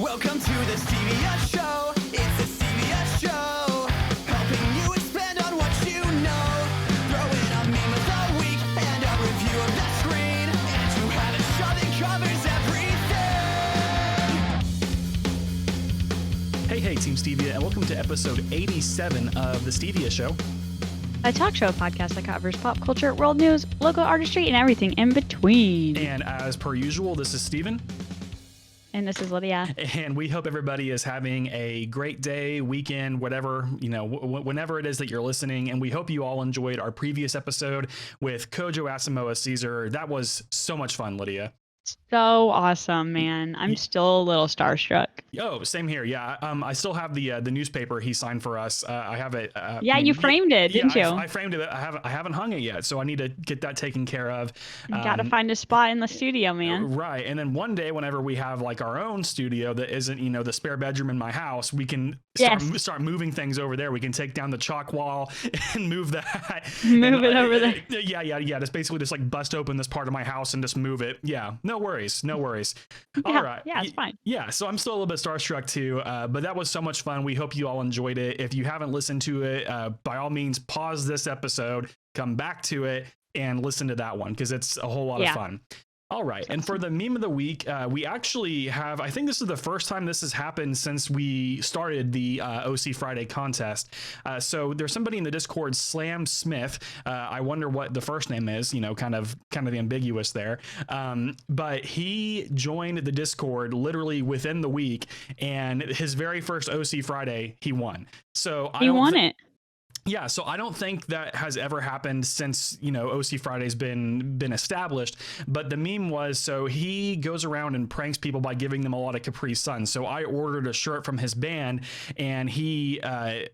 Welcome to the Stevia Show. It's the Stevia Show. Helping you expand on what you know. Throw in a meme of the week and a review of the screen. And to have a show that covers everything. Hey, Team Stevia, and welcome to episode 87 of the Stevia Show. A talk show podcast that covers pop culture, world news, local artistry, and everything in between. And as per usual, this is Steven. And this is Lydia. And we hope everybody is having a great day, weekend, whatever, whenever it is that you're listening. And we hope you all enjoyed our previous episode with Kojo Asamoah Caesar. That was so much fun, Lydia. So awesome, man. I'm still a little starstruck. Oh, same here. Yeah. I still have the newspaper he signed for us. I have it. Yeah, you framed it, didn't you? I framed it. I haven't hung it yet, so I need to get that taken care of. You gotta find a spot in the studio, man. Right. And then one day, whenever we have like our own studio that isn't, the spare bedroom in my house, we can start moving things over there. We can take down the chalk wall and move that. Move it over there. Yeah. Just basically just like bust open this part of my house and just move it. Yeah. No worries. All right. Yeah, it's fine. Yeah. So I'm still a little bit starstruck too, but that was so much fun. We hope you all enjoyed it. If you haven't listened to it, by all means, pause this episode, come back to it, and listen to that one because it's a whole lot of fun. All right. And for the meme of the week, we actually have, I think this is the first time this has happened since we started the OC Friday contest. So there's somebody in the Discord, Slam Smith. I wonder what the first name is, kind of the ambiguous there. But he joined the Discord literally within the week, and his very first OC Friday, he won. So he won it. Yeah, so I don't think that has ever happened since, OC Friday's been established. But the meme was, so he goes around and pranks people by giving them a lot of Capri Suns. So I ordered a shirt from his band, and he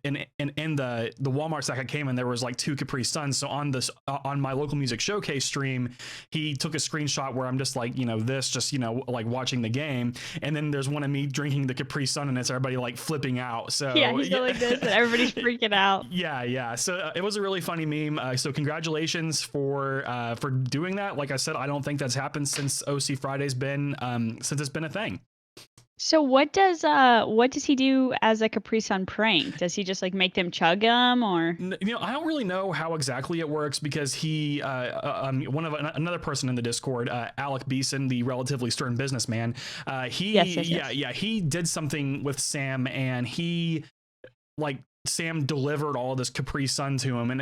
in the Walmart stack I came in, there was like 2 Capri Suns. So on my local music showcase stream, he took a screenshot where I'm just like, like watching the game, and then there's one of me drinking the Capri Sun, and it's everybody like flipping out. So yeah, he's like this, and everybody's freaking out. Yeah. So it was a really funny meme. So congratulations for doing that. Like I said, I don't think that's happened since OC Friday's been since it's been a thing. So what does he do as a Capri Sun prank? Does he just like make them chug them, or? I don't really know how exactly it works because he another person in the Discord, Alec Beeson, the relatively stern businessman. He did something with Sam, and he Sam delivered all of this Capri Sun to him, and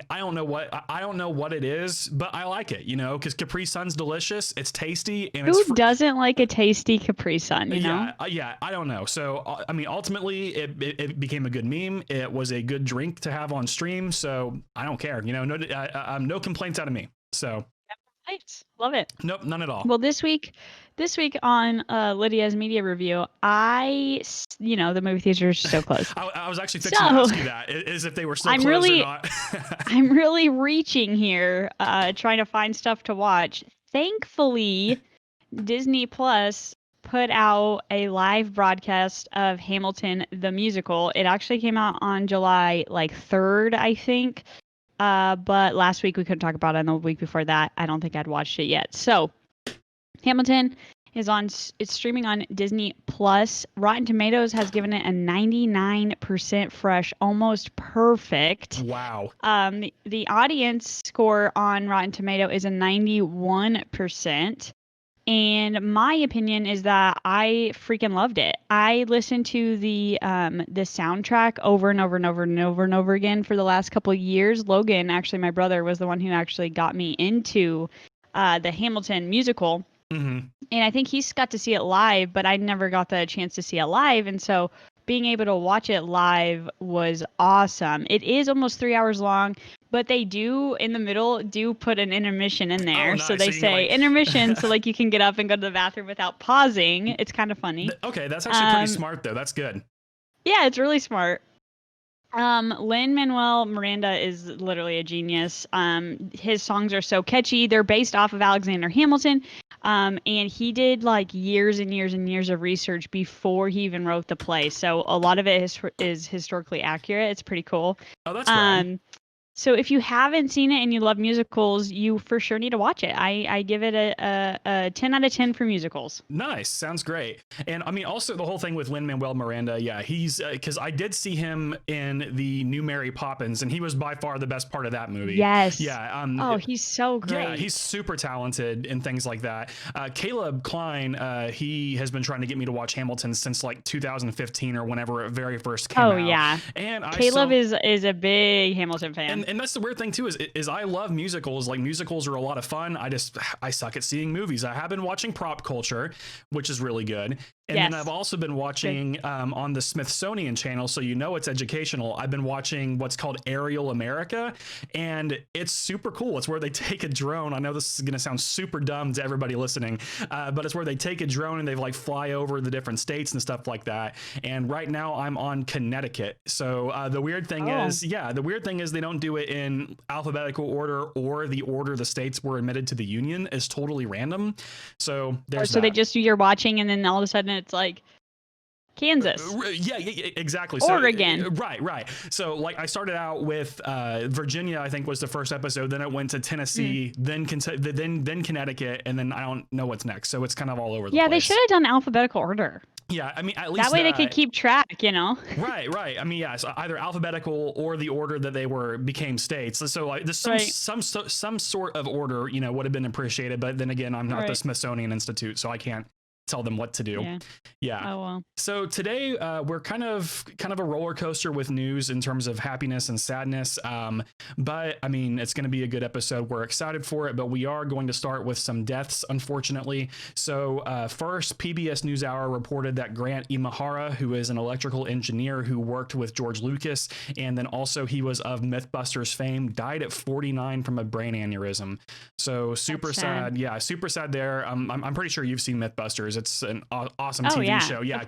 I don't know what it is, but I like it, because Capri Sun's delicious, it's tasty, and who doesn't like a tasty Capri Sun? Yeah, I don't know. So ultimately, it became a good meme. It was a good drink to have on stream, so I don't care. No complaints out of me. So. Love it. Nope, none at all. Well, this week on Lydia's media review, the movie theaters are so close. I was actually fixing to ask you that, is if they were still closed or not. I'm really reaching here, trying to find stuff to watch. Thankfully, Disney Plus put out a live broadcast of Hamilton the musical. It actually came out on July 3rd, I think. But last week we couldn't talk about it, and the week before that, I don't think I'd watched it yet. So, Hamilton it's streaming on Disney Plus. Rotten Tomatoes has given it a 99% fresh, almost perfect. Wow. The audience score on Rotten Tomato is a 91%. And my opinion is that I freaking loved it. I listened to the soundtrack over and over and over and over and over again for the last couple of years. Logan, actually, my brother, was the one who actually got me into the Hamilton musical. Mm-hmm. And I think he's got to see it live, but I never got the chance to see it live. And so being able to watch it live was awesome. It is almost 3 hours long, but they do in the middle put an intermission in there. Oh, nice. So they say intermission so you can get up and go to the bathroom without pausing. It's kind of funny. Okay, that's actually pretty smart though. That's good. Yeah, it's really smart. Lin-Manuel Miranda is literally a genius. His songs are so catchy. They're based off of Alexander Hamilton. And he did years and years and years of research before he even wrote the play. So a lot of it is historically accurate. It's pretty cool. Oh, that's cool. So if you haven't seen it and you love musicals, you for sure need to watch it. I give it a 10 out of 10 for musicals. Nice. Sounds great. And I mean, also the whole thing with Lin-Manuel Miranda. Yeah, he's because I did see him in the new Mary Poppins, and he was by far the best part of that movie. Yes. Yeah. Oh, he's so great. Yeah, he's super talented and things like that. Caleb Klein, he has been trying to get me to watch Hamilton since like 2015 or whenever it very first came out. Oh yeah. And Caleb is a big Hamilton fan. And that's the weird thing too is I love musicals. Like musicals are a lot of fun. I suck at seeing movies. I have been watching Prop Culture, which is really good. And Yes. then I've also been watching on the Smithsonian channel, so you know it's educational. I've been watching what's called Aerial America, and it's super cool. It's where they take a drone. I know this is going to sound super dumb to everybody listening, but it's where they take a drone and they like fly over the different states and stuff like that. And right now I'm on Connecticut. So the weird thing is they don't do it in alphabetical order or the order the states were admitted to the union is totally random. So there's they just do your watching and then all of a sudden it's like Kansas. Yeah, exactly. Oregon. So, right. So like I started out with Virginia, I think was the first episode. Then it went to Tennessee, then Connecticut, and then I don't know what's next. So it's kind of all over the place. Yeah, they should have done alphabetical order. Yeah, I mean, at least that way they could keep track, you know? Right. I mean, yeah, so either alphabetical or the order that they became states. So like some sort of order, you know, would have been appreciated. But then again, I'm not the Smithsonian Institute, so I can't tell them what to do. Yeah. Oh well. So today we're kind of a roller coaster with news in terms of happiness and sadness. But I mean, it's going to be a good episode. We're excited for it, but we are going to start with some deaths, unfortunately. So first, PBS NewsHour reported that Grant Imahara, who is an electrical engineer who worked with George Lucas, and then also he was of Mythbusters fame, died at 49 from a brain aneurysm. So super sad. Yeah, super sad there. I'm pretty sure you've seen Mythbusters. It's an awesome TV show. Yeah,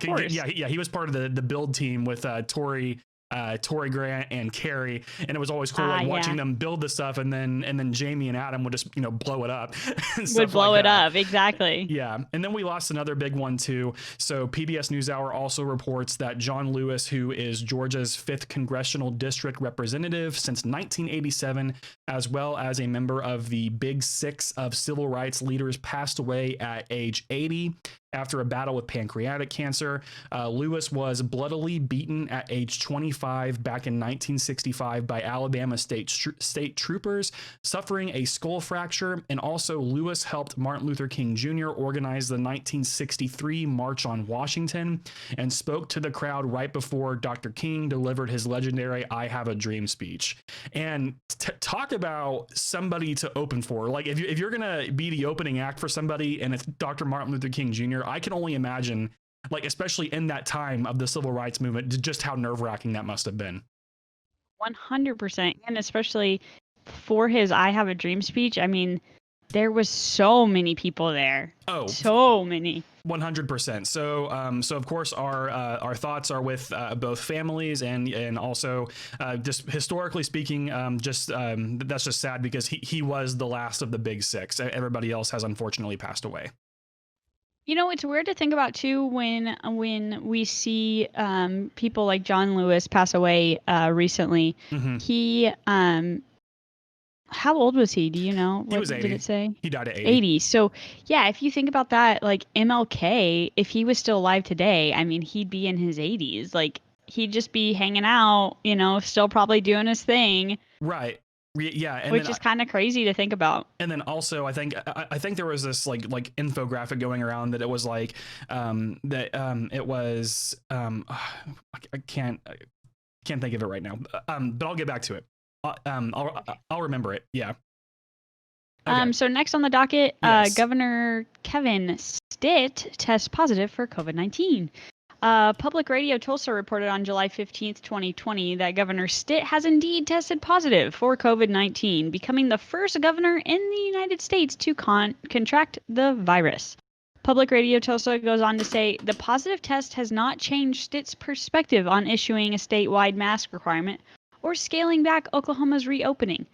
he was part of the build team with Tori Grant and Carrie, and it was always cool watching them build the stuff, and then Jamie and Adam would just blow it up. Would blow it up, exactly. Yeah, and then we lost another big one too. So PBS NewsHour also reports that John Lewis, who is Georgia's 5th congressional district representative since 1987, as well as a member of the Big Six of civil rights leaders, passed away at age 80. After a battle with pancreatic cancer. Lewis was bloodily beaten at age 25 back in 1965 by Alabama state troopers, suffering a skull fracture. And also Lewis helped Martin Luther King Jr. organize the 1963 March on Washington and spoke to the crowd right before Dr. King delivered his legendary "I Have a Dream" speech. And talk about somebody to open for. Like if you're going to be the opening act for somebody and it's Dr. Martin Luther King Jr., I can only imagine, like, especially in that time of the civil rights movement, just how nerve-wracking that must have been. 100%. And especially for his "I Have a Dream" speech, I mean, there was so many people there. Oh, so many. 100%. So of course our thoughts are with both families and also just historically speaking, that's just sad because he was the last of the Big Six. Everybody else has unfortunately passed away. You know, it's weird to think about too when we see people like John Lewis pass away recently. Mm-hmm. He how old was he? Do you know? He was 80. Did it say? He died at 80. 80. So yeah, if you think about that, like MLK, if he was still alive today, I mean, he'd be in his 80s. Like he'd just be hanging out, you know, still probably doing his thing. Right. Yeah, and which is kind of crazy to think about. And then also, I think there was this like infographic going around that it was like it was I can't think of it right now. But I'll get back to it. I'll remember it. Yeah. Okay. So next on the docket, Yes. Governor Kevin Stitt tests positive for COVID-19. Public Radio Tulsa reported on July 15th, 2020, that Governor Stitt has indeed tested positive for COVID-19, becoming the first governor in the United States to contract the virus. Public Radio Tulsa goes on to say, the positive test has not changed Stitt's perspective on issuing a statewide mask requirement or scaling back Oklahoma's reopening.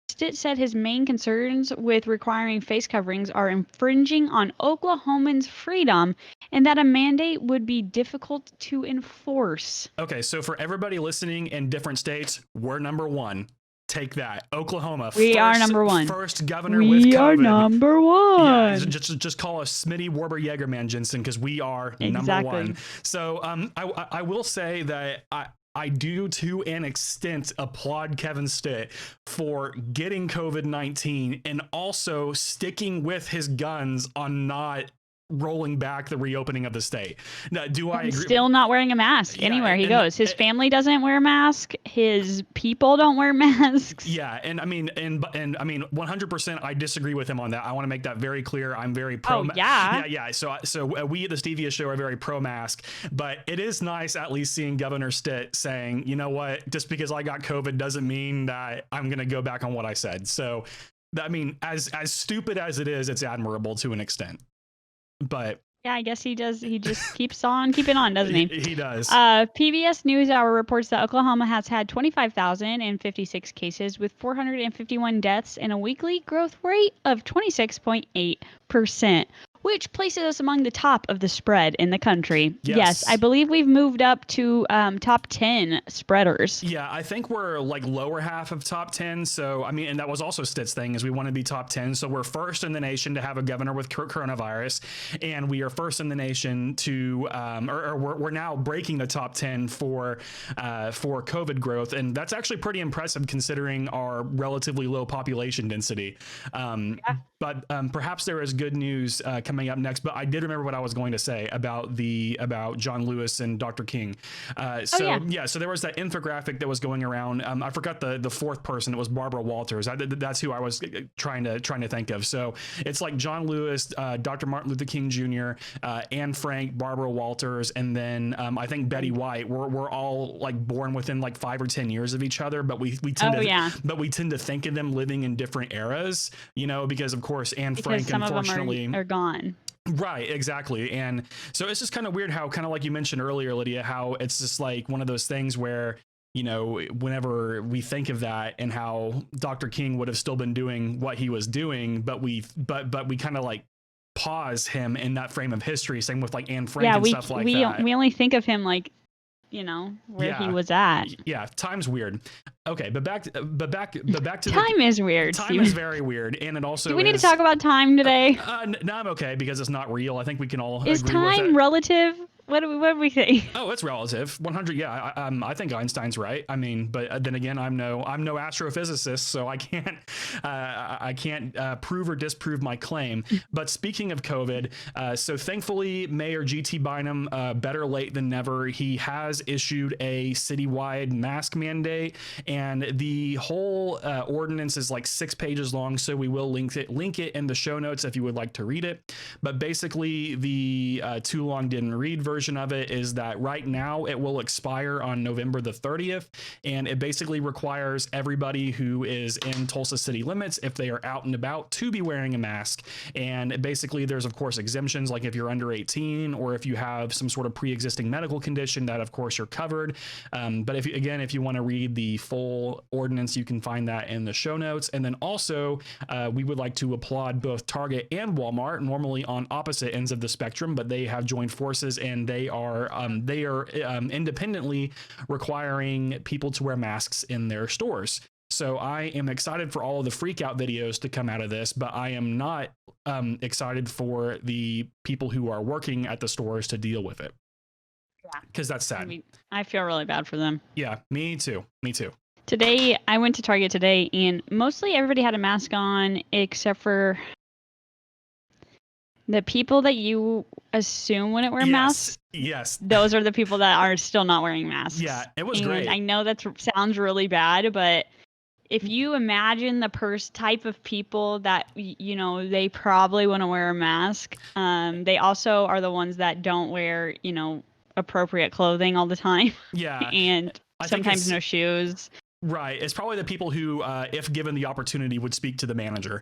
Stitt said his main concerns with requiring face coverings are infringing on Oklahomans' freedom and that a mandate would be difficult to enforce. Okay, so for everybody listening in different states, we're number one. Take that, Oklahoma. We are number one. First governor with COVID. We are number one. Yeah, just call us Smitty Warburg Jagerman Jensen, because we are number one. So I will say that I do, to an extent, applaud Kevin Stitt for getting COVID-19 and also sticking with his guns on not rolling back the reopening of the state. Now, do I agree? Still not wearing a mask anywhere he goes. His family doesn't wear a mask. His people don't wear masks. Yeah, and I mean, and I mean, 100%. I disagree with him on that. I want to make that very clear. I'm very pro. Oh yeah. Yeah. So we at the Stevia Show are very pro mask, but it is nice at least seeing Governor Stitt saying, you know what, just because I got COVID doesn't mean that I'm going to go back on what I said. So, I mean, as stupid as it is, it's admirable to an extent. But yeah, I guess he does. He just keeps on keeping on, doesn't he? He does. PBS NewsHour reports that Oklahoma has had 25,056 cases with 451 deaths and a weekly growth rate of 26.8%, which places us among the top of the spread in the country. Yes, I believe we've moved up to top 10 spreaders. Yeah, I think we're like lower half of top 10. So, I mean, and that was also Stitt's thing, is we want to be top 10. So we're first in the nation to have a governor with coronavirus, and we are first in the nation to, or we're now breaking the top 10 for COVID growth. And that's actually pretty impressive considering our relatively low population density. But perhaps there is good news coming up next. But I did remember what I was going to say about John Lewis and Dr. King. So there was that infographic that was going around. I forgot the fourth person. It was Barbara Walters. That's who I was trying to think of. So it's like John Lewis, Dr. Martin Luther King Jr., Anne Frank, Barbara Walters, and then I think Betty White. We're all like born within like 5 or 10 years of each other, but we tend to think of them living in different eras, you know, because of course Anne Frank unfortunately are gone. Right, exactly. And so it's just kind of weird how, kind of like you mentioned earlier, Lydia, how it's just like one of those things where, you know, whenever we think of that and how Dr. King would have still been doing what he was doing, but we kind of like pause him in that frame of history, same with like Anne Frank and stuff like that. We only think of him like, you know, where he was at. Yeah, time's weird. Okay, but back to time is weird. Time is very weird, and it also. Do we need to talk about time today? No, I'm okay because it's not real. I think we can all. Is agree time with it. What do we think? Oh, it's relative. 100. Yeah, I think Einstein's right. I mean, but then again, I'm no astrophysicist, so I can't prove or disprove my claim. But speaking of COVID, so thankfully, Mayor G.T. Bynum, better late than never, he has issued a citywide mask mandate, and the whole ordinance is like 6 pages long. So we will link it in the show notes if you would like to read it. But basically, the too long didn't read version of it is that right now it will expire on November the 30th, and it basically requires everybody who is in Tulsa city limits, if they are out and about, to be wearing a mask. And basically there's of course exemptions, like if you're under 18 or if you have some sort of pre-existing medical condition, that of course you're covered. But if you want to read the full ordinance, you can find that in the show notes. And then also we would like to applaud both Target and Walmart, normally on opposite ends of the spectrum, but they have joined forces and they are independently requiring people to wear masks in their stores. So I am excited for all of the freak out videos to come out of this, but I am not excited for the people who are working at the stores to deal with it. Yeah, because that's sad. I feel really bad for them. Yeah, me too. Today, I went to Target today, and mostly everybody had a mask on except for the people that you assume wouldn't wear masks. Yes. Those are the people that are still not wearing masks. Yeah, it was great. I know that sounds really bad, but if you imagine the type of people that, you know, they probably want to wear a mask. They also are the ones that don't wear, you know, appropriate clothing all the time. Yeah. And sometimes no shoes. Right. It's probably the people who, if given the opportunity, would speak to the manager.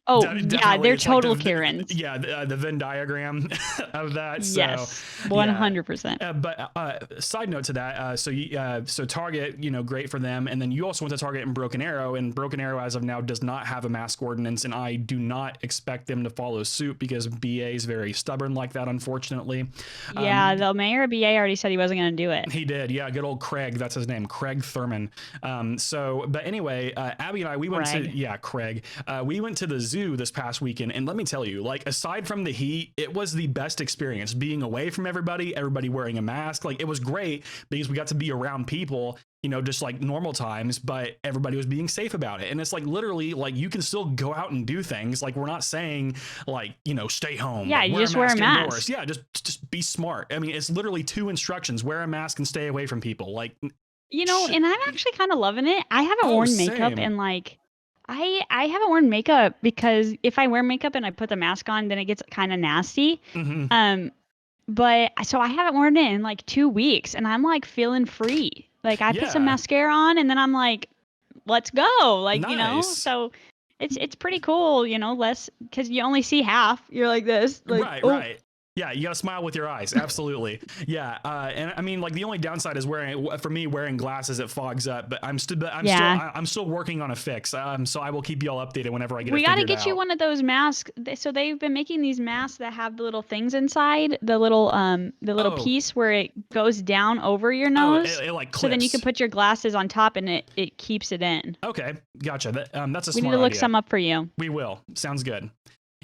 Oh, yeah, Definitely. they're It's like total Karens. the Venn diagram of that. So, Yes, yeah. 100%. But side note to that, so Target, great for them, and then you also went to Target in Broken Arrow, and Broken Arrow as of now does not have a mask ordinance, and I do not expect them to follow suit because BA is very stubborn like that, unfortunately. Yeah, the mayor of BA already said he wasn't going to do it. He did, yeah. Good old Craig, that's his name, Craig Thurman. But anyway, Abby and I, we went Craig. We went to the zoo this past weekend, and let me tell you, like, aside from the heat, it was the best experience being away from everybody wearing a mask. Like, it was great because we got to be around people, just like normal times, but everybody was being safe about it. And it's like, literally, like, you can still go out and do things. Like, we're not saying like, stay home. Yeah, like, you just wear a mask. Indoors. Yeah, just be smart. I mean, it's literally 2 instructions: wear a mask and stay away from people. Like, and I'm actually kind of loving it. I haven't worn makeup in like I haven't worn makeup because if I wear makeup and I put the mask on, then it gets kind of nasty. Mm-hmm. But so I haven't worn it in like 2 weeks, and I'm like feeling free. Like I put some mascara on, and then I'm like, let's go. Like nice. So it's pretty cool. Less because you only see half. You're like this. Like, right. Yeah, you gotta smile with your eyes. Absolutely. Yeah. And I mean, like, the only downside is wearing glasses, it fogs up, but I'm still working on a fix. So I will keep you all updated whenever I get it figured out. We gotta get you one of those masks. So they've been making these masks that have the little things inside, the little piece where it goes down over your nose. It like clips. So then you can put your glasses on top and it keeps it in. Okay, gotcha. That's a smart idea. We need to look some up for you. We will. Sounds good.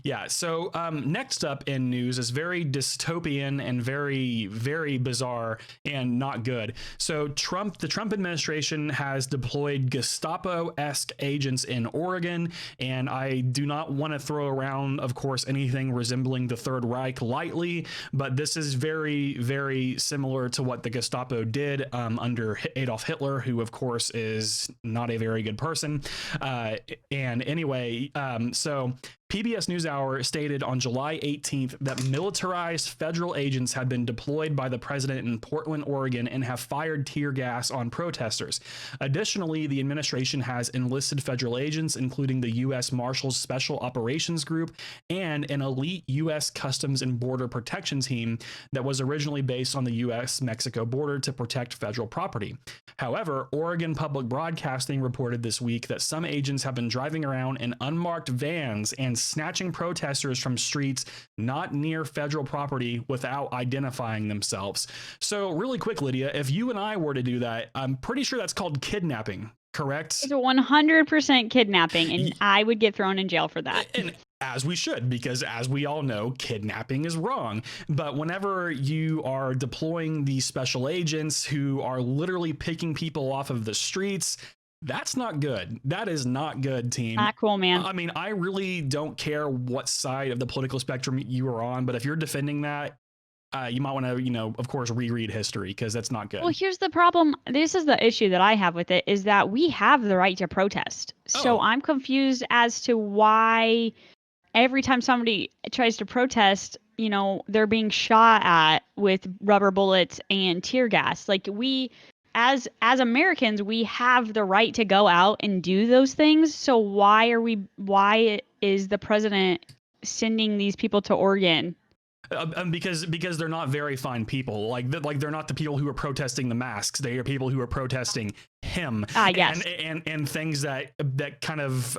Yeah, so next up in news is very dystopian and very, very bizarre and not good. So the Trump administration has deployed Gestapo-esque agents in Oregon, and I do not want to throw around, of course, anything resembling the Third Reich lightly, but this is very, very similar to what the Gestapo did under Adolf Hitler, who, of course, is not a very good person. And anyway, so PBS NewsHour stated on July 18th that militarized federal agents had been deployed by the president in Portland, Oregon, and have fired tear gas on protesters. Additionally, the administration has enlisted federal agents, including the U.S. Marshals Special Operations Group and an elite U.S. Customs and Border Protection team that was originally based on the U.S.-Mexico border to protect federal property. However, Oregon Public Broadcasting reported this week that some agents have been driving around in unmarked vans and snatching protesters from streets not near federal property without identifying themselves. So really quick, Lydia, if you and I were to do that, I'm pretty sure that's called kidnapping, correct? It's 100% kidnapping, and I would get thrown in jail for that. And as we should, because as we all know, kidnapping is wrong. But whenever you are deploying these special agents who are literally picking people off of the streets, that's not good. That is not good, team. Not cool, man. I mean, I really don't care what side of the political spectrum you are on, but if you're defending that, you might want to, of course, reread history because that's not good. Well, here's the problem. This is the issue that I have with it is that we have the right to protest. So I'm confused as to why every time somebody tries to protest, they're being shot at with rubber bullets and tear gas. Like as Americans, we have the right to go out and do those things. So why is the president sending these people to Oregon? Because they're not very fine people. Like they're not the people who are protesting the masks. They are people who are protesting him. Yes. And things that kind of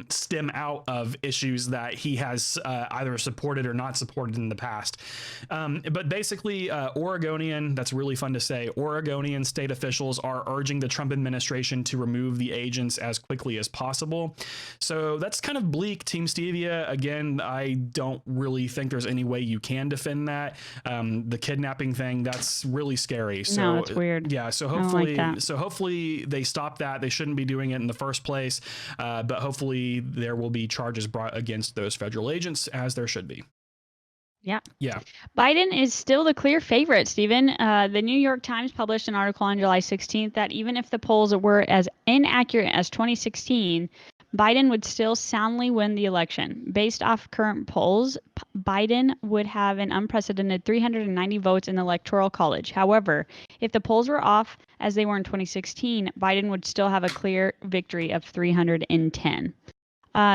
stem out of issues that he has either supported or not supported in the past. But basically, Oregonian, that's really fun to say, Oregonian state officials are urging the Trump administration to remove the agents as quickly as possible. So that's kind of bleak, Team Stevia. Again, I don't really think there's any way you can defend that. The kidnapping thing, that's really scary. So no, it's weird. Yeah. So hopefully they stop that. They shouldn't be doing it in the first place. But hopefully there will be charges brought against those federal agents, as there should be. Yeah. Yeah. Biden is still the clear favorite, Stephen. The New York Times published an article on July 16th that even if the polls were as inaccurate as 2016, Biden would still soundly win the election. Based off current polls, Biden would have an unprecedented 390 votes in the Electoral College. However, if the polls were off as they were in 2016, Biden would still have a clear victory of 310.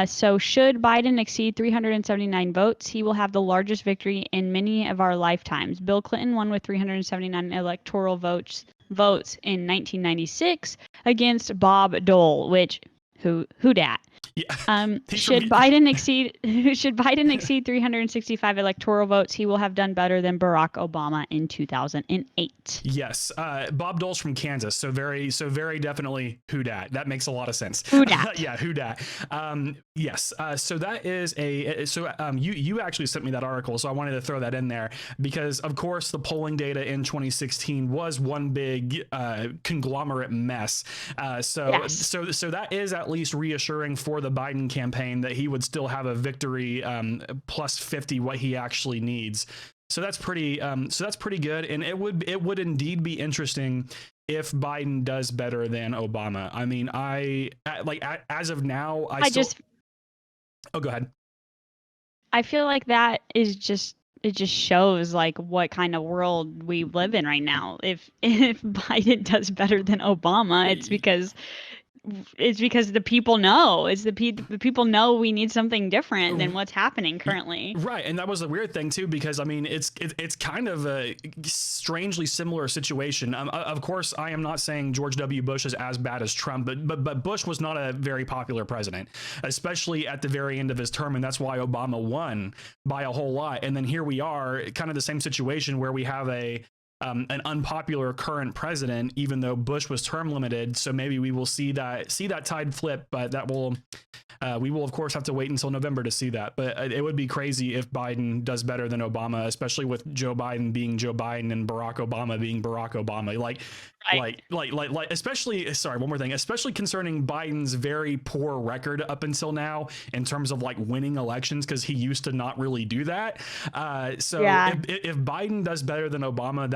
So should Biden exceed 379 votes, he will have the largest victory in many of our lifetimes. Bill Clinton won with 379 electoral votes in 1996 against Bob Dole, which who dat? Yeah. Should Biden exceed 365 electoral votes, he will have done better than Barack Obama in 2008. Yes, Bob Dole's from Kansas, so very definitely who dat. That makes a lot of sense. Who dat? Yeah, who dat. Yes. So that is you actually sent me that article, so I wanted to throw that in there because, of course, the polling data in 2016 was one big conglomerate mess. So that is at least reassuring for the Biden campaign that he would still have a victory plus 50 what he actually needs. So that's pretty good, and it would indeed be interesting if Biden does better than Obama. I mean, as of now, oh, go ahead. I feel like that is just, it just shows like what kind of world we live in right now. If Biden does better than Obama, it's because the people know. It's the people know we need something different than what's happening currently. Right, and that was the weird thing too, because I mean, it's kind of a strangely similar situation. Of course, I am not saying George W. Bush is as bad as Trump, but Bush was not a very popular president, especially at the very end of his term, and that's why Obama won by a whole lot. And then here we are, kind of the same situation where we have an unpopular current president, even though Bush was term limited. So maybe we will see that tide flip, but that will we will of course have to wait until November to see that. But it would be crazy if Biden does better than Obama, especially with Joe Biden being Joe Biden and Barack Obama being Barack Obama. Like especially, sorry, one more thing, especially concerning Biden's very poor record up until now in terms of like winning elections, because he used to not really do that. If Biden does better than Obama,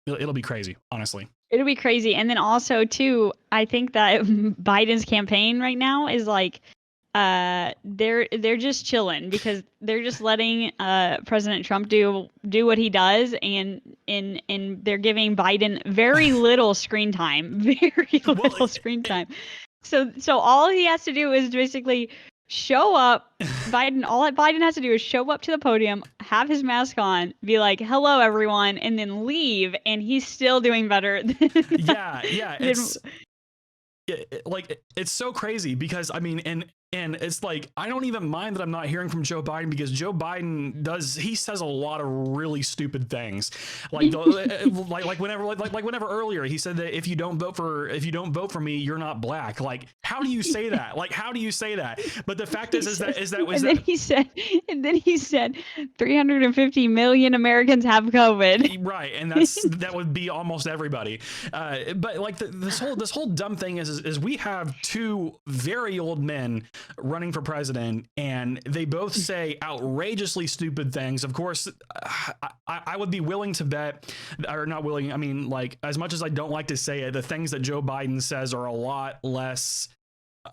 it'll be crazy, honestly. It'll be crazy. And then also too, I think that Biden's campaign right now is like they're just chilling because they're just letting President Trump do what he does, and they're giving Biden very little screen time. Screen time. So all he has to do is basically show up. All that Biden has to do is show up to the podium, have his mask on, be like, "Hello, everyone," and then leave, and he's still doing better. It's so crazy because I mean, and it's like, I don't even mind that I'm not hearing from Joe Biden, because Joe Biden he says a lot of really stupid things. Like whenever earlier he said that if you don't vote for me, you're not black. Like, how do you say that? Like, how do you say that? But the fact and then he said 350 million Americans have COVID. Right, and that would be almost everybody. But like this whole dumb thing is we have two very old men running for president, and they both say outrageously stupid things. Of course, I would be willing to bet, or not willing, I mean, like, as much as I don't like to say it, the things that Joe Biden says are a lot less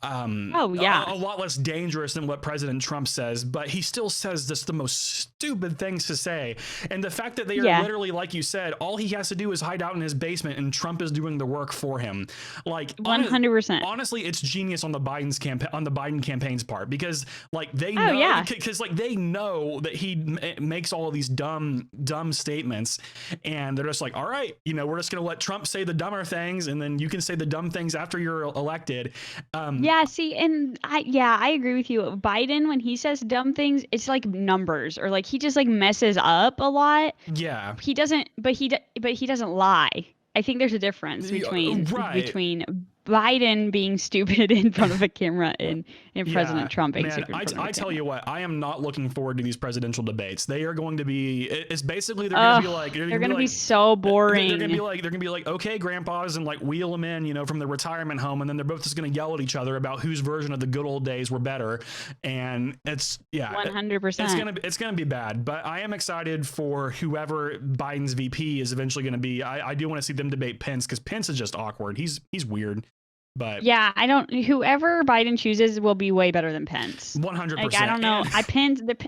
a lot less dangerous than what President Trump says, but he still says just the most stupid things to say. And the fact that they are literally, like you said, all he has to do is hide out in his basement and Trump is doing the work for him. Like, 100%. Honestly, it's genius on the Biden campaign's part, because like they know, because like they know that he makes all of these dumb statements, and they're just like, all right, we're just gonna let Trump say the dumber things, and then you can say the dumb things after you're elected. Yeah, see, and I agree with you. Biden, when he says dumb things, it's like numbers, or like he just like messes up a lot. Yeah. He doesn't lie. I think there's a difference between Biden being stupid in front of a camera and President Trump being stupid in front of a camera. I tell you what, I am not looking forward to these presidential debates. They are going to be, it's basically, they're going to be like, they're going to be so boring. They're going to be like, okay, grandpas, and like wheel them in, from the retirement home. And then they're both just going to yell at each other about whose version of the good old days were better. And it's, 100%. It's going to be bad, but I am excited for whoever Biden's VP is eventually going to be. I do want to see them debate Pence, because Pence is just awkward. He's weird. But Yeah, I don't. Whoever Biden chooses will be way better than Pence. 100%. Like, I don't know.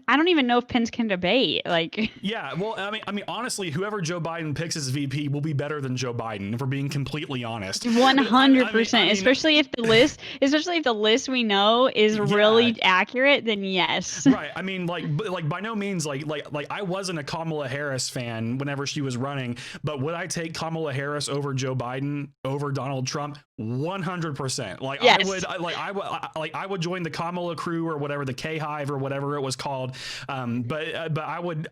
I don't even know if Pence can debate. Like, yeah, well, I mean, honestly, whoever Joe Biden picks as VP will be better than Joe Biden, if we're being completely honest. 100%. Especially if the list we know is really accurate, then yes. Right. I mean, like by no means, like I wasn't a Kamala Harris fan whenever she was running, but would I take Kamala Harris over Joe Biden over Donald Trump? 100%. Like, yes. I would join the Kamala crew or whatever, the K Hive or whatever it was called. But I would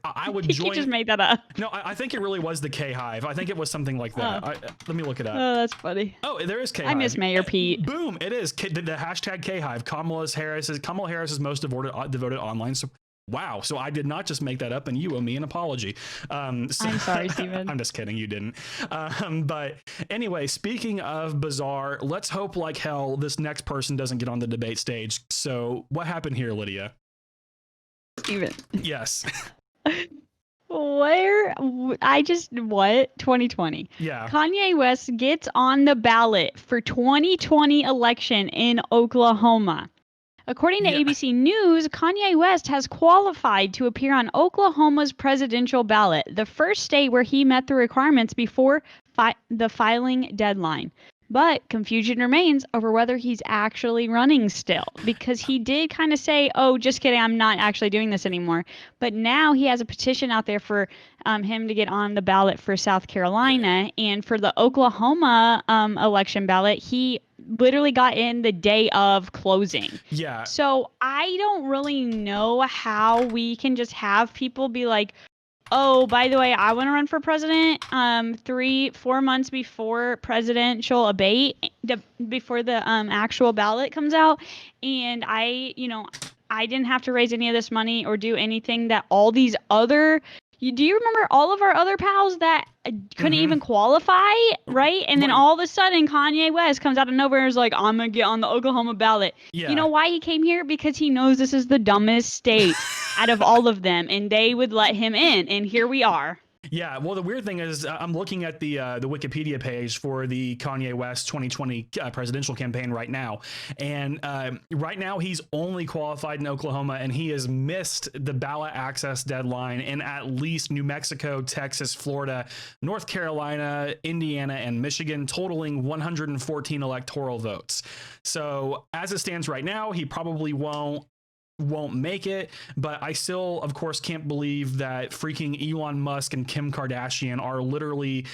join. You just made that up. No, I think it really was the K Hive. I think it was something like that. Let me look it up. Oh, that's funny. Oh, there is K Hive. I miss Mayor Pete. Boom! It is the hashtag K Hive. Kamala Harris's most devoted online. So, wow. So I did not just make that up, and you owe me an apology. I'm sorry, Steven. I'm just kidding. You didn't. But anyway, speaking of bizarre, let's hope like hell this next person doesn't get on the debate stage. So what happened here, Lydia? Steven. Yes. What? 2020. Yeah. Kanye West gets on the ballot for 2020 election in Oklahoma. According to ABC News, Kanye West has qualified to appear on Oklahoma's presidential ballot, the first state where he met the requirements before the filing deadline. But confusion remains over whether he's actually running still, because he did kind of say, oh, just kidding, I'm not actually doing this anymore. But now he has a petition out there for him to get on the ballot for South Carolina. And for the Oklahoma election ballot, he literally got in the day of closing. Yeah. So I don't really know how we can just have people be like, oh, by the way, I want to run for president 3-4 months before presidential before the actual ballot comes out. And I didn't have to raise any of this money or do anything that all these other... Do you remember all of our other pals that couldn't even qualify, right? And then all of a sudden, Kanye West comes out of nowhere and is like, I'm going to get on the Oklahoma ballot. Yeah. You know why he came here? Because he knows this is the dumbest state out of all of them, and they would let him in, and here we are. Yeah, well, the weird thing is I'm looking at the Wikipedia page for the Kanye West 2020 presidential campaign right now. And right now he's only qualified in Oklahoma, and he has missed the ballot access deadline in at least New Mexico, Texas, Florida, North Carolina, Indiana, and Michigan, totaling 114 electoral votes. So as it stands right now, he probably won't make it, but I still, of course, can't believe that freaking Elon Musk and Kim Kardashian are literally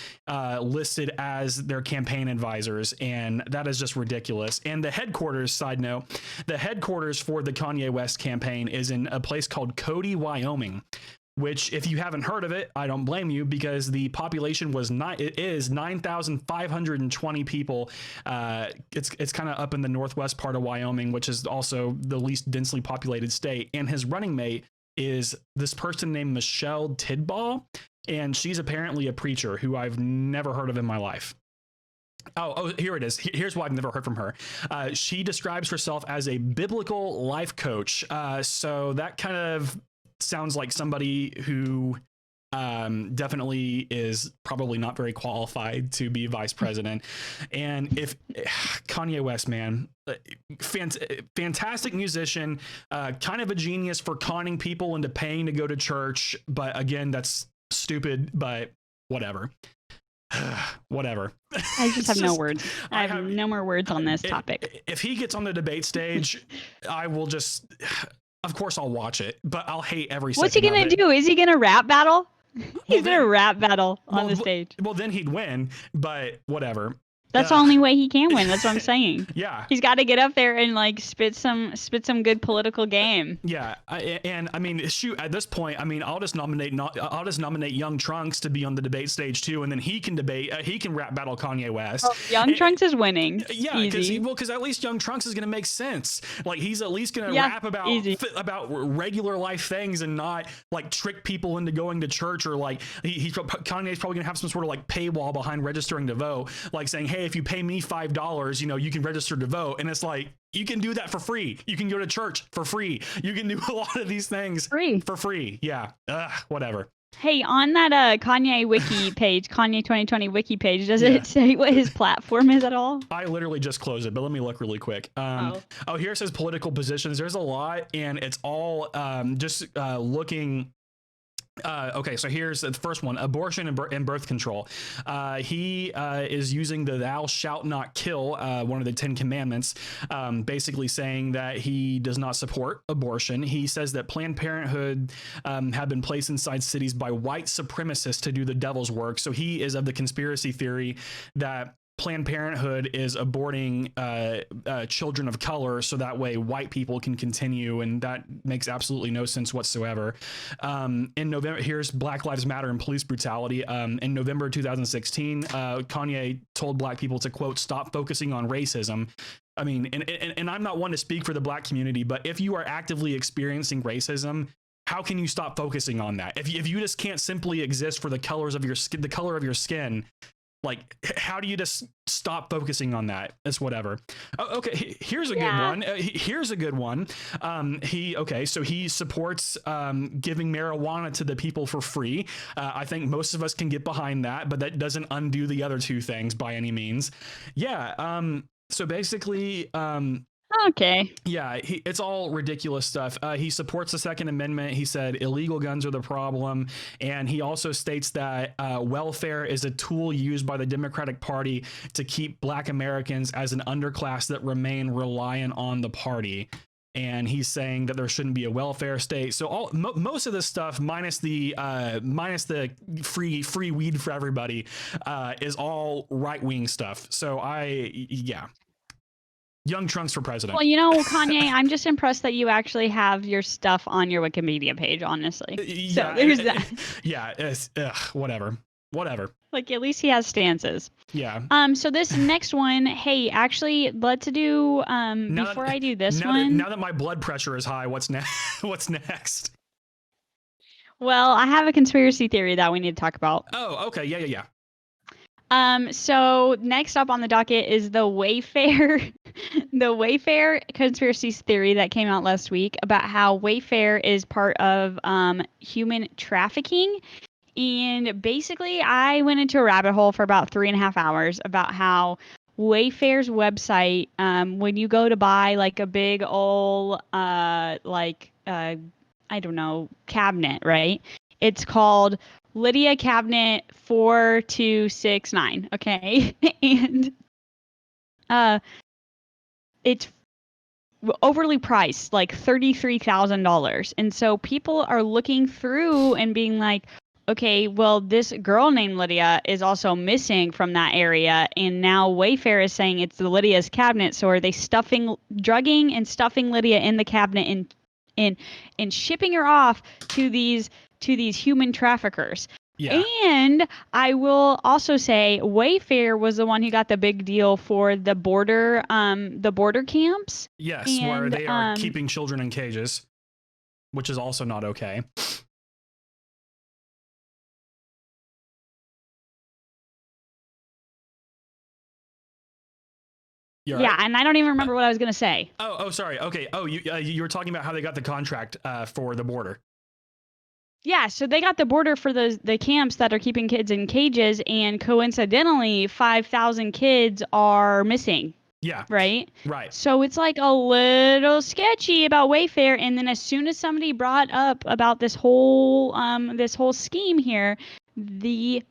listed as their campaign advisors, and that is just ridiculous. And the headquarters, side note, the headquarters for the Kanye West campaign is in a place called Cody, Wyoming, which, if you haven't heard of it, I don't blame you, because the population is 9,520 people. It's kind of up in the northwest part of Wyoming, which is also the least densely populated state. And his running mate is this person named Michelle Tidball, and she's apparently a preacher who I've never heard of in my life. Oh, here it is. Here's why I've never heard from her. She describes herself as a biblical life coach. So that kind of sounds like somebody who definitely is probably not very qualified to be vice president. And if Kanye West, man, fantastic musician, kind of a genius for conning people into paying to go to church. But again, that's stupid, but whatever. Whatever. I just have no words. I have no more words on this topic. If he gets on the debate stage, I will just... Of course I'll watch it, but I'll hate every second. What's he going to do? Is he going to rap battle? He's going to rap battle on the stage. Well, then he'd win, but whatever. That's the only way he can win. That's what I'm saying. Yeah. He's got to get up there and like spit some good political game. Yeah. And I mean, shoot, at this point, I mean, I'll just nominate Young Trunks to be on the debate stage too, and then he can debate. He can rap battle Kanye West. Oh, Young Trunks is winning. Yeah, because at least Young Trunks is going to make sense. Like, he's at least going to rap about regular life things and not like trick people into going to church, or like Kanye's probably going to have some sort of like paywall behind registering to vote, like saying, hey, if you pay me $5, you can register to vote. And it's like, you can do that for free. You can go to church for free. You can do a lot of these things for free. Yeah. Whatever. Hey, on that Kanye wiki page, Kanye 2020 wiki page, does Yeah. it say what his platform is at all? I literally just closed it, but let me look really quick. Oh, here it says political positions. There's a lot, and it's all just looking. Okay, so here's the first one: abortion and birth control. He is using the "Thou shalt not kill," one of the 10 Commandments, basically saying that he does not support abortion. He says that Planned Parenthood have been placed inside cities by white supremacists to do the devil's work. So he is of the conspiracy theory that Planned Parenthood is aborting children of color so that way white people can continue, and that makes absolutely no sense whatsoever. In November, here's Black Lives Matter and police brutality. In November 2016, Kanye told black people to, quote, stop focusing on racism. I mean, and I'm not one to speak for the black community, but if you are actively experiencing racism, how can you stop focusing on that? If you just can't simply exist for the colors of your skin, the color of your skin, like, how do you just stop focusing on that? It's whatever. Okay, here's a good one. Here's a good one. So he supports giving marijuana to the people for free. I think most of us can get behind that, but that doesn't undo the other two things by any means. Yeah. So basically, Okay. yeah, it's all ridiculous stuff. He supports the Second Amendment. He said illegal guns are the problem. And he also states that welfare is a tool used by the Democratic Party to keep black Americans as an underclass that remain reliant on the party. And he's saying that there shouldn't be a welfare state. So most of this stuff, minus the free weed for everybody, is all right-wing stuff. So yeah. Young Trunks for president. Well, you know, Kanye, I'm just impressed that you actually have your stuff on your Wikipedia page, honestly. Yeah, so there's that. Yeah, it's whatever. Like, at least he has stances. Yeah. So this next one, hey, actually, let's do before I do this one. Now that my blood pressure is high, what's next? What's next? Well, I have a conspiracy theory that we need to talk about. Oh, okay. Yeah. So next up on the docket is the Wayfair, the Wayfair conspiracy theory that came out last week about how Wayfair is part of human trafficking. And basically, I went into a rabbit hole for about 3.5 hours about how Wayfair's website, when you go to buy like a big old, I don't know, cabinet, right? It's called Lydia Cabinet 4269. Okay. And it's overly priced, like $33,000. And so people are looking through and being like, okay, well, this girl named Lydia is also missing from that area. And now Wayfair is saying it's the Lydia's cabinet. So are they drugging and stuffing Lydia in the cabinet and shipping her off to these human traffickers? Yeah. And I will also say Wayfair was the one who got the big deal for the border camps. Yes, and, where they are keeping children in cages, which is also not okay. Yeah, and I don't even remember what I was going to say. Oh, sorry. Okay. Oh, you were talking about how they got the contract for the border. Yeah, so they got the border for the camps that are keeping kids in cages, and coincidentally, 5,000 kids are missing. Yeah. Right? Right. So it's like a little sketchy about Wayfair, and then as soon as somebody brought up about this whole scheme here, the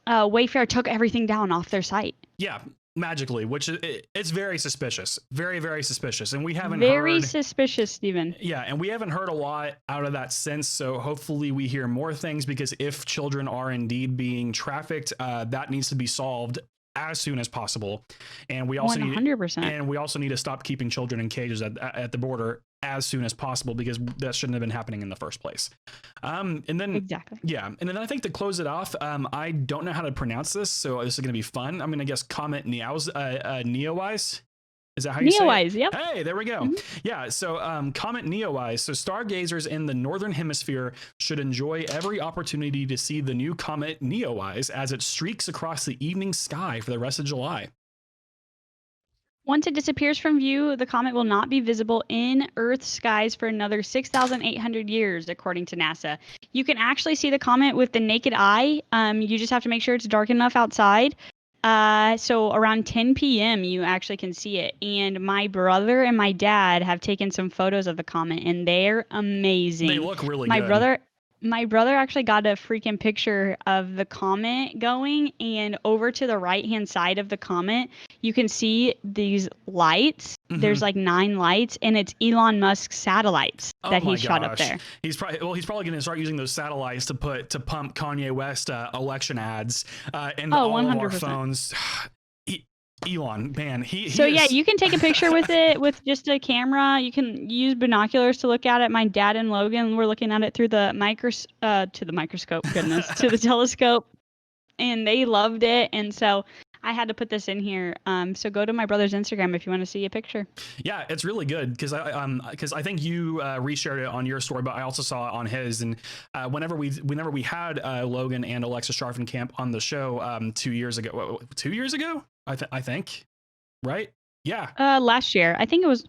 Wayfair took everything down off their site. Yeah. Magically, which it's very suspicious, very, very suspicious, and we haven't very heard, suspicious, Stephen. Yeah, and we haven't heard a lot out of that since. So hopefully we hear more things, because if children are indeed being trafficked, that needs to be solved as soon as possible. And we also 100%. need to stop keeping children in cages at the border as soon as possible, because that shouldn't have been happening in the first place. And then exactly. Yeah, and then I think to close it off, I don't know how to pronounce this, so this is going to be fun. I'm going to guess comet NEOWISE. Is that how you say it? NEOWISE, yep. Hey, there we go. Mm-hmm. Yeah, so comet NEOWISE. So stargazers in the northern hemisphere should enjoy every opportunity to see the new comet NEOWISE as it streaks across the evening sky for the rest of July. Once it disappears from view, the comet will not be visible in Earth's skies for another 6,800 years, according to NASA. You can actually see the comet with the naked eye. You just have to make sure it's dark enough outside. So around 10 p.m., you actually can see it. And my brother and my dad have taken some photos of the comet, and they're amazing. They look really my good. My brother actually got a freaking picture of the comet going, and over to the right-hand side of the comet, you can see these lights. There's like 9 lights, and it's Elon Musk's satellites that he shot up there. He's probably going to start using those satellites to pump Kanye West election ads into all 100%. Of our phones. Elon, man, you can take a picture with it with just a camera. You can use binoculars to look at it. My dad and Logan were looking at it through the microscope, to the telescope, and they loved it. And so I had to put this in here. So go to my brother's Instagram if you want to see a picture. Yeah, it's really good because I think you reshared it on your story, but I also saw it on his. And whenever we had Logan and Alexa Scharfenkamp on the show 2 years ago, I think, right? Yeah. Last year. I think it was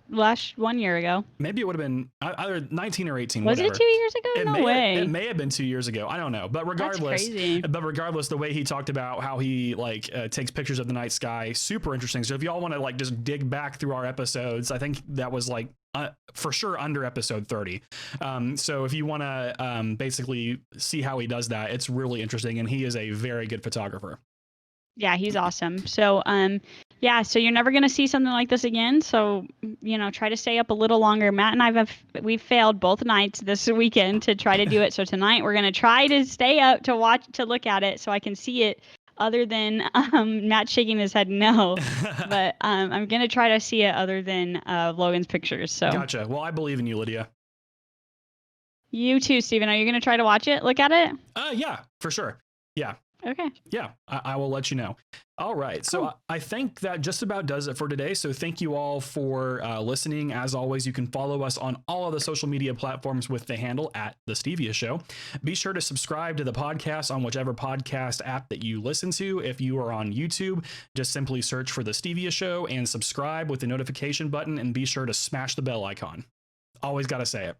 1 year ago. Maybe it would have been either 19 or 18. Was whatever. it 2 years ago? No way. It may have been 2 years ago. I don't know. But regardless, the way he talked about how he takes pictures of the night sky, super interesting. So if y'all want to just dig back through our episodes, I think that was for sure under episode 30. So if you want to basically see how he does that, it's really interesting, and he is a very good photographer. Yeah, he's awesome. So, so you're never going to see something like this again. So, try to stay up a little longer. Matt and I we've failed both nights this weekend to try to do it. So tonight we're going to try to stay up to look at it so I can see it, other than Matt shaking his head no. But I'm going to try to see it other than Logan's pictures. So Gotcha. Well, I believe in you, Lydia. You too, Steven. Are you going to try to watch it? Look at it? Yeah, for sure. Yeah. Okay. Yeah, I will let you know. All right. Cool. So I think that just about does it for today. So thank you all for listening. As always, you can follow us on all of the social media platforms with the handle at The Stevia Show. Be sure to subscribe to the podcast on whichever podcast app that you listen to. If you are on YouTube, just simply search for The Stevia Show and subscribe with the notification button, and be sure to smash the bell icon. Always got to say it.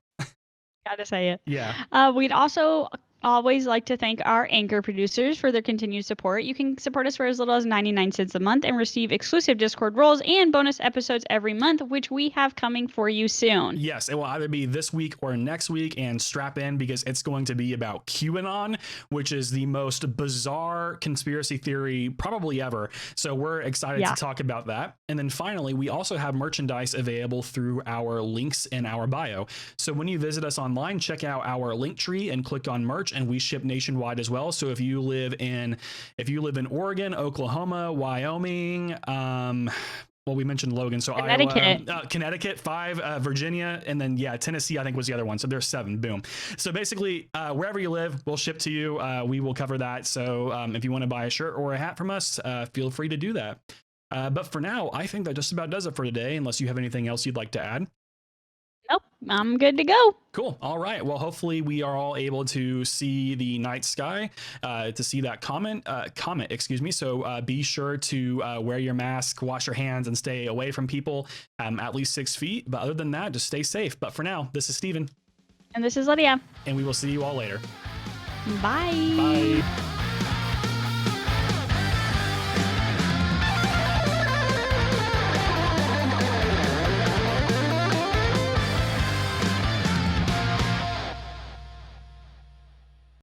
Gotta say it. Yeah. We'd also always like to thank our anchor producers for their continued support. You can support us for as little as 99 cents a month and receive exclusive Discord roles and bonus episodes every month, which we have coming for you soon. Yes, it will either be this week or next week, and strap in because it's going to be about QAnon, which is the most bizarre conspiracy theory probably ever. So we're excited to talk about that. And then finally, we also have merchandise available through our links in our bio. So when you visit us online, check out our link tree and click on merch, and we ship nationwide as well. So if you live in Oregon, Oklahoma, Wyoming, we mentioned Logan, so Connecticut. Iowa, Connecticut, 5, Virginia, and then Tennessee, I think, was the other one. So there's 7. Boom. So basically, wherever you live, we'll ship to you. We will cover that. So if you want to buy a shirt or a hat from us, feel free to do that. But for now, I think that just about does it for today, unless you have anything else you'd like to add. Nope, I'm good to go. Cool. All right. Well, hopefully we are all able to see the night sky, to see that comet, So be sure to wear your mask, wash your hands, and stay away from people at least 6 feet. But other than that, just stay safe. But for now, this is Steven. And this is Lydia. And we will see you all later. Bye. Bye.